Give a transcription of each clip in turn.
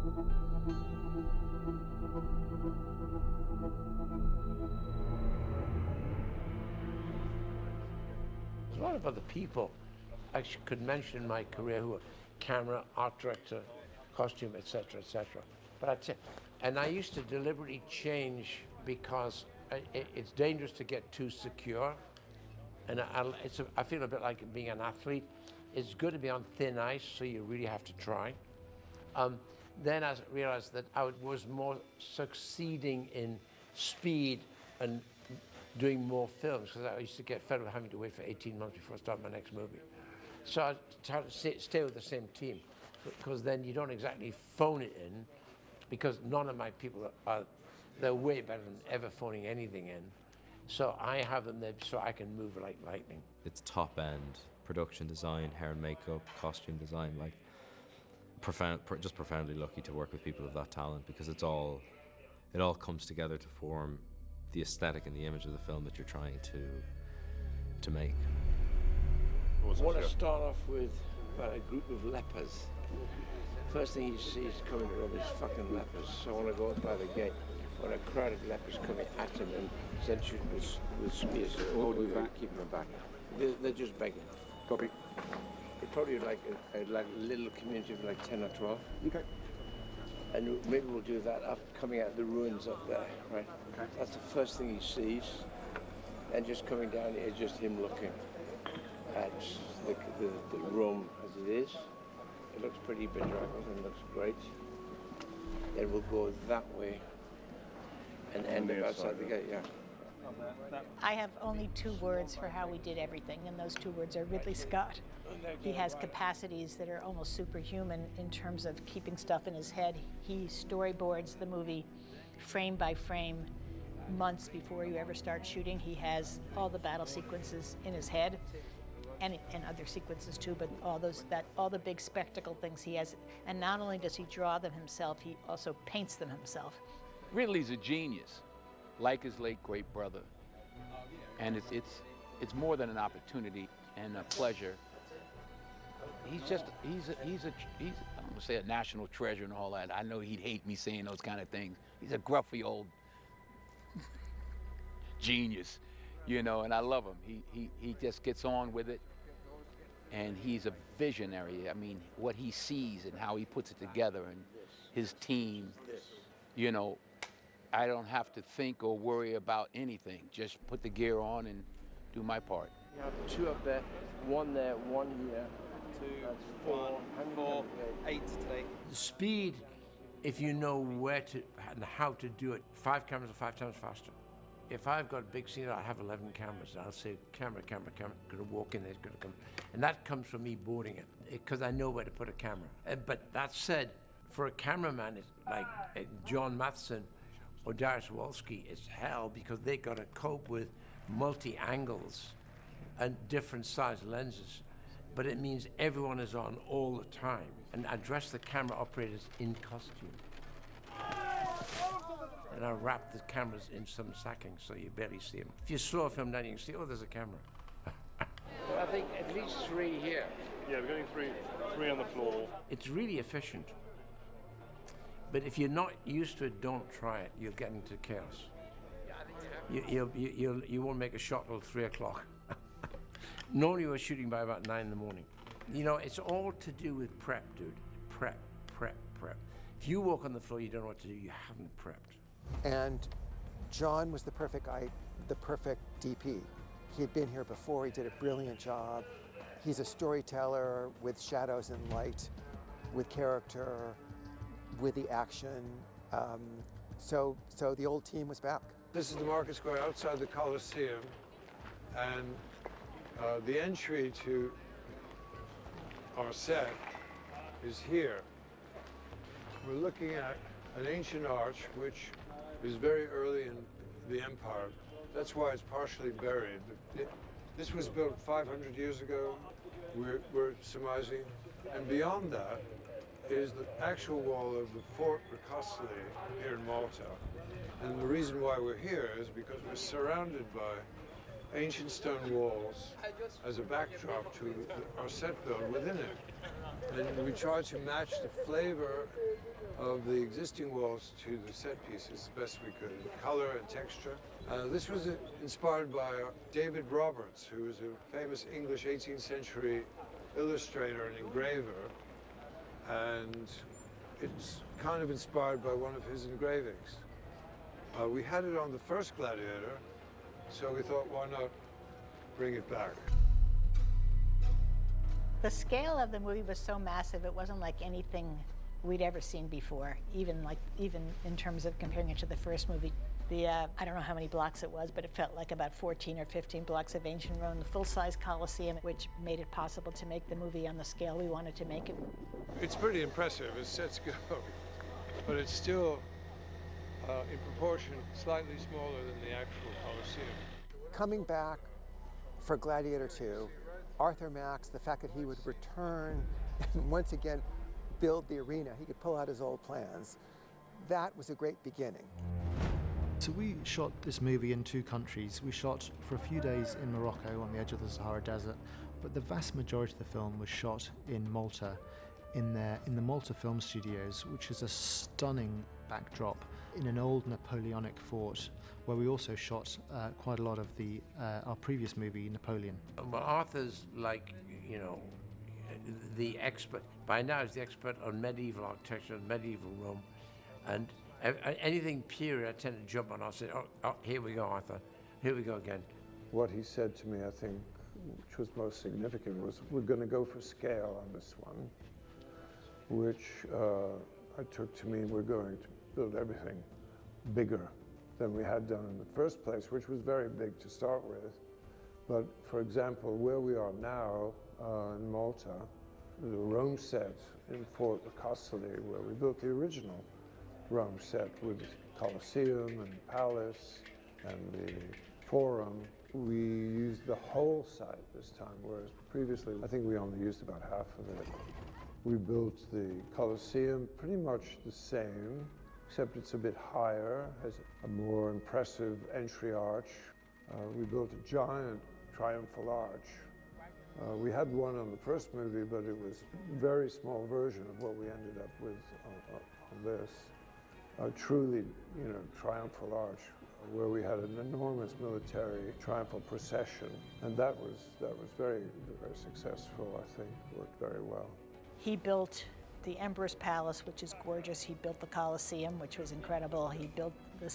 There's a lot of other people I could mention in my career who are camera, art director, costume, etc., etc. But I'd say, and I used to deliberately change because it's dangerous to get too secure. And I feel a bit like being an athlete. It's good to be on thin ice, so you really have to try. Then I realized that I was more succeeding in speed and doing more films, because I used to get fed with having to wait for 18 months before I start my next movie. So I tried to stay with the same team, because then you don't exactly phone it in, because none of my people they're way better than ever phoning anything in. So I have them there so I can move like lightning. It's top end production design, hair and makeup, costume design, like just profoundly lucky to work with people of that talent, because it all comes together to form the aesthetic and the image of the film that you're trying to make. I want to start off with about a group of lepers. First thing you see is coming to rob is fucking lepers. So I want to go up by the gate when a crowd of lepers coming at him and send shooting with spears. Hold them back, keep them back. They're just begging. Copy. It's probably like a little community of like 10 or 12. Okay. And maybe we'll do that up coming out of the ruins up there, right? Okay. That's the first thing he sees. And just coming down here, just him looking at the room as it is. It looks pretty bedraggled and looks great. Then we'll go that way and end up outside the gate, yeah. I have only 2 words for how we did everything, and those 2 words are Ridley Scott. He has capacities that are almost superhuman in terms of keeping stuff in his head. He storyboards the movie frame by frame months before you ever start shooting. He has all the battle sequences in his head, and other sequences too, but all the big spectacle things he has. And not only does he draw them himself, he also paints them himself. Ridley's a genius, like his late great brother. And it's more than an opportunity and a pleasure. He's I'm gonna say a national treasure and all that. I know he'd hate me saying those kind of things. He's a gruffy old genius, you know, and I love him. He just gets on with it, and he's a visionary. I mean, what he sees and how he puts it together, and his team, you know, I don't have to think or worry about anything. Just put the gear on and do my part. You have 2 up there, 1 there, 1 here. 2, That's 1, 4, 8 today. The speed, if you know where to and how to do it, 5 cameras are 5 times faster. If I've got a big scene, I have 11 cameras. I'll say, camera, gonna walk in there, it's gonna come. And that comes from me boarding it, because I know where to put a camera. But that said, for a cameraman, it's like John Matheson or Darius Wolski, it's hell, because they got to cope with multi-angles and different size lenses. But it means everyone is on all the time. And I dress the camera operators in costume. And I wrap the cameras in some sacking so you barely see them. If you slow a film down, you can see, oh, there's a camera. I think at least 3 here. Yeah, we're getting three on the floor. It's really efficient. But if you're not used to it, don't try it. You'll get into chaos. You won't make a shot till 3 o'clock. Normally we're shooting by about 9 in the morning. You know, it's all to do with prep, dude. Prep. If you walk on the floor, you don't know what to do. You haven't prepped. And John was the perfect DP. He had been here before. He did a brilliant job. He's a storyteller with shadows and light, with character, with the action. So the old team was back. This is the market square outside the Coliseum, and the entry to our set is here. We're looking at an ancient arch which is very early in the empire. That's why it's partially buried. This was built 500 years ago, we're surmising, and beyond that is the actual wall of the Fort Recostoli here in Malta. And the reason why we're here is because we're surrounded by ancient stone walls as a backdrop to our set build within it. And we tried to match the flavor of the existing walls to the set pieces as best we could, in color and texture. This was inspired by David Roberts, who was a famous English 18th century illustrator and engraver. And it's kind of inspired by one of his engravings. We had it on the first Gladiator, so we thought, why not bring it back? The scale of the movie was so massive, it wasn't like anything we'd ever seen before, even in terms of comparing it to the first movie. I don't know how many blocks it was, but it felt like about 14 or 15 blocks of ancient Rome, the full-size Colosseum, which made it possible to make the movie on the scale we wanted to make it. It's pretty impressive as sets go, but it's still, in proportion, slightly smaller than the actual Colosseum. Coming back for Gladiator 2, Arthur Max, the fact that he would return and once again build the arena, he could pull out his old plans, that was a great beginning. So we shot this movie in 2 countries. We shot for a few days in Morocco on the edge of the Sahara Desert, but the vast majority of the film was shot in Malta, in the Malta Film Studios, which is a stunning backdrop in an old Napoleonic fort, where we also shot quite a lot of our previous movie, Napoleon. Well, Arthur's like, the expert. By now, he's the expert on medieval architecture and medieval Rome, and anything period, I tend to jump on. I'll say, oh, here we go, Arthur. Here we go again. What he said to me, I think, which was most significant, was we're going to go for scale on this one, which I took to mean we're going to build everything bigger than we had done in the first place, which was very big to start with. But for example, where we are now in Malta, the Rome set in Fort Apostoli, where we built the original Rome set with the Colosseum and Palace and the Forum, we used the whole site this time, whereas previously I think we only used about half of it. We built the Colosseum pretty much the same, except it's a bit higher, has a more impressive entry arch. We built a giant triumphal arch. We had one on the first movie, but it was a very small version of what we ended up with on this. A truly, triumphal arch, where we had an enormous military triumphal procession, and that was very, very successful. I think worked very well. He built the Emperor's Palace, which is gorgeous. He built the Colosseum, which was incredible. He built the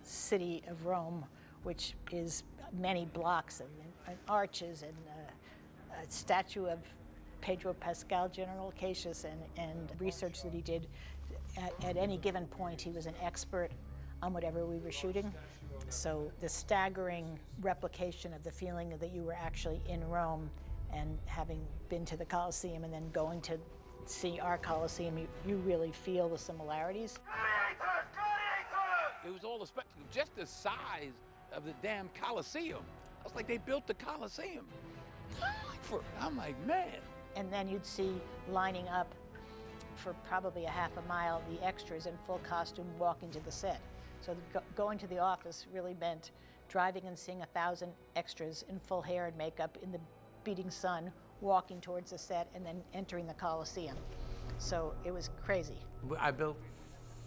city of Rome, which is many blocks of arches and a statue of Pedro Pascal, General Cassius, and research that he did. At any given point, he was an expert on whatever we were shooting. So the staggering replication of the feeling that you were actually in Rome and having been to the Colosseum and then going to see our Colosseum, you really feel the similarities. Gladiators! Gladiators! It was all a spectacle, just the size of the damn Colosseum. I was like, they built the Colosseum. I'm like, man. And then you'd see lining up for probably a half a mile the extras in full costume walking to the set. So going to the office really meant driving and seeing 1,000 extras in full hair and makeup in the beating sun, walking towards the set and then entering the Colosseum. So it was crazy. I built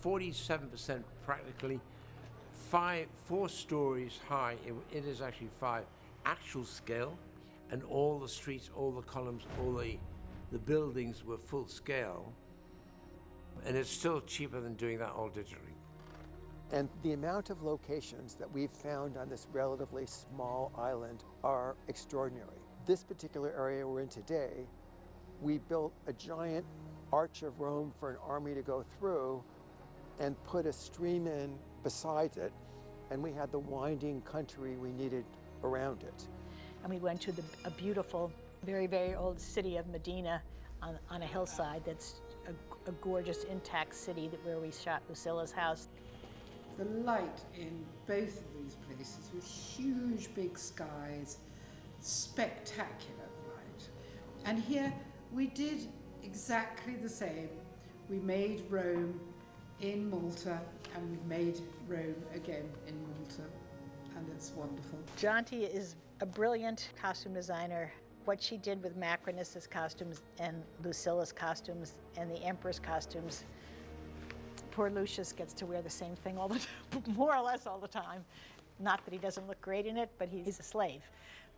47% practically, 4 stories high. It is actually 5 actual scale, and all the streets, all the columns, all the buildings were full scale. And it's still cheaper than doing that all digitally. And the amount of locations that we've found on this relatively small island are extraordinary. This particular area we're in today, we built a giant arch of Rome for an army to go through and put a stream in beside it, and we had the winding country we needed around it. And we went to a beautiful, very, very old city of Medina on a hillside that's a gorgeous, intact city where we shot Lucilla's house. The light in both of these places with huge big skies, spectacular light. And here we did exactly the same. We made Rome in Malta and we made Rome again in Malta, and it's wonderful. Jonty is a brilliant costume designer, What she did with Macrinus's costumes and Lucilla's costumes and the Emperor's costumes, poor Lucius gets to wear the same thing all the time, more or less all the time. Not that he doesn't look great in it, but he's a slave.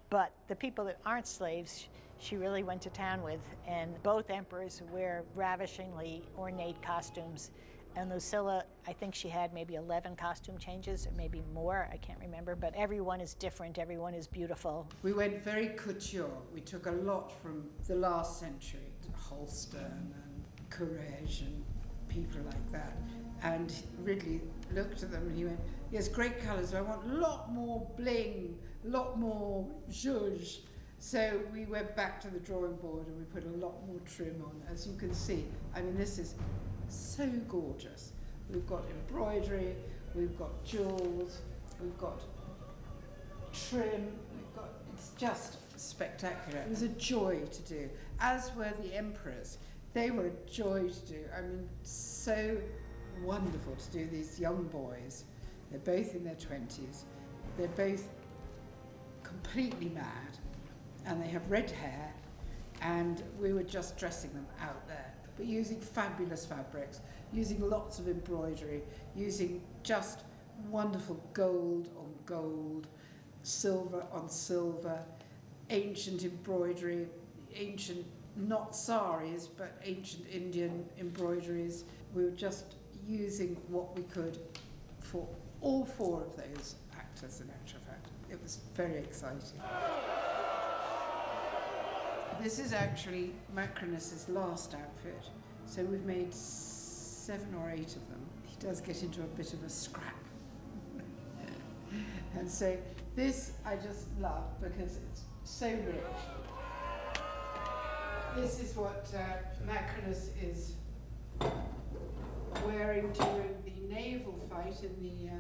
But the people that aren't slaves, she really went to town with, and both emperors wear ravishingly ornate costumes. And Lucilla, I think she had maybe 11 costume changes, or maybe more, I can't remember, but everyone is different, everyone is beautiful. We went very couture. We took a lot from the last century, Holstein and Courage and people like that. And Ridley looked at them and he went, yes, great colours, but I want a lot more bling, a lot more zhuzh. So we went back to the drawing board and we put a lot more trim on. As you can see, I mean, this is so gorgeous. We've got embroidery, we've got jewels, we've got trim, it's just spectacular. It was a joy to do, as were the emperors. They were a joy to do. I mean, so wonderful to do these young boys. They're both in their 20s. They're both completely mad, and they have red hair, and we were just dressing them out there, but using fabulous fabrics, using lots of embroidery, using just wonderful gold on gold, silver on silver, ancient embroidery, ancient, not saris, but ancient Indian embroideries. We were just using what we could for all four of those actors, in actual fact. It was very exciting. This is actually Macrinus's last outfit, so we've made 7 or 8 of them. He does get into a bit of a scrap. And so this I just love because it's so rich. This is what Macrinus is wearing during the naval fight in the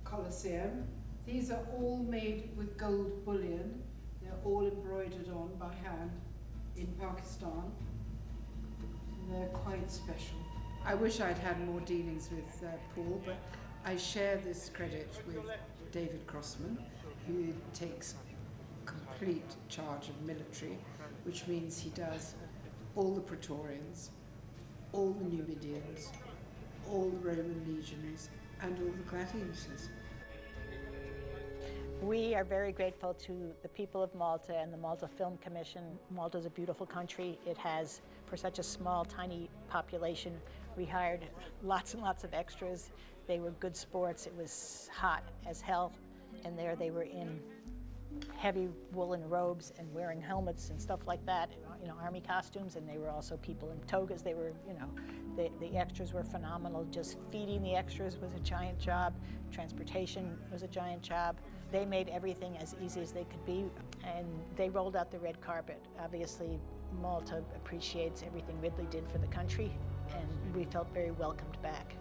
Colosseum. These are all made with gold bullion. They're all embroidered on by hand in Pakistan. And they're quite special. I wish I'd had more dealings with Paul, but I share this credit with David Crossman, who takes complete charge of military, which means he does all the Praetorians, all the Numidians, all the Roman legionaries, and all the gladiators. We are very grateful to the people of Malta and the Malta Film Commission. Malta is a beautiful country. It has, for such a small, tiny population, we hired lots and lots of extras. They were good sports. It was hot as hell. And there they were in heavy woolen robes and wearing helmets and stuff like that, you know, army costumes, and they were also people in togas. They were, you know, the extras were phenomenal. Just feeding the extras was a giant job. Transportation was a giant job. They made everything as easy as they could be, and they rolled out the red carpet. Obviously, Malta appreciates everything Ridley did for the country, and we felt very welcomed back.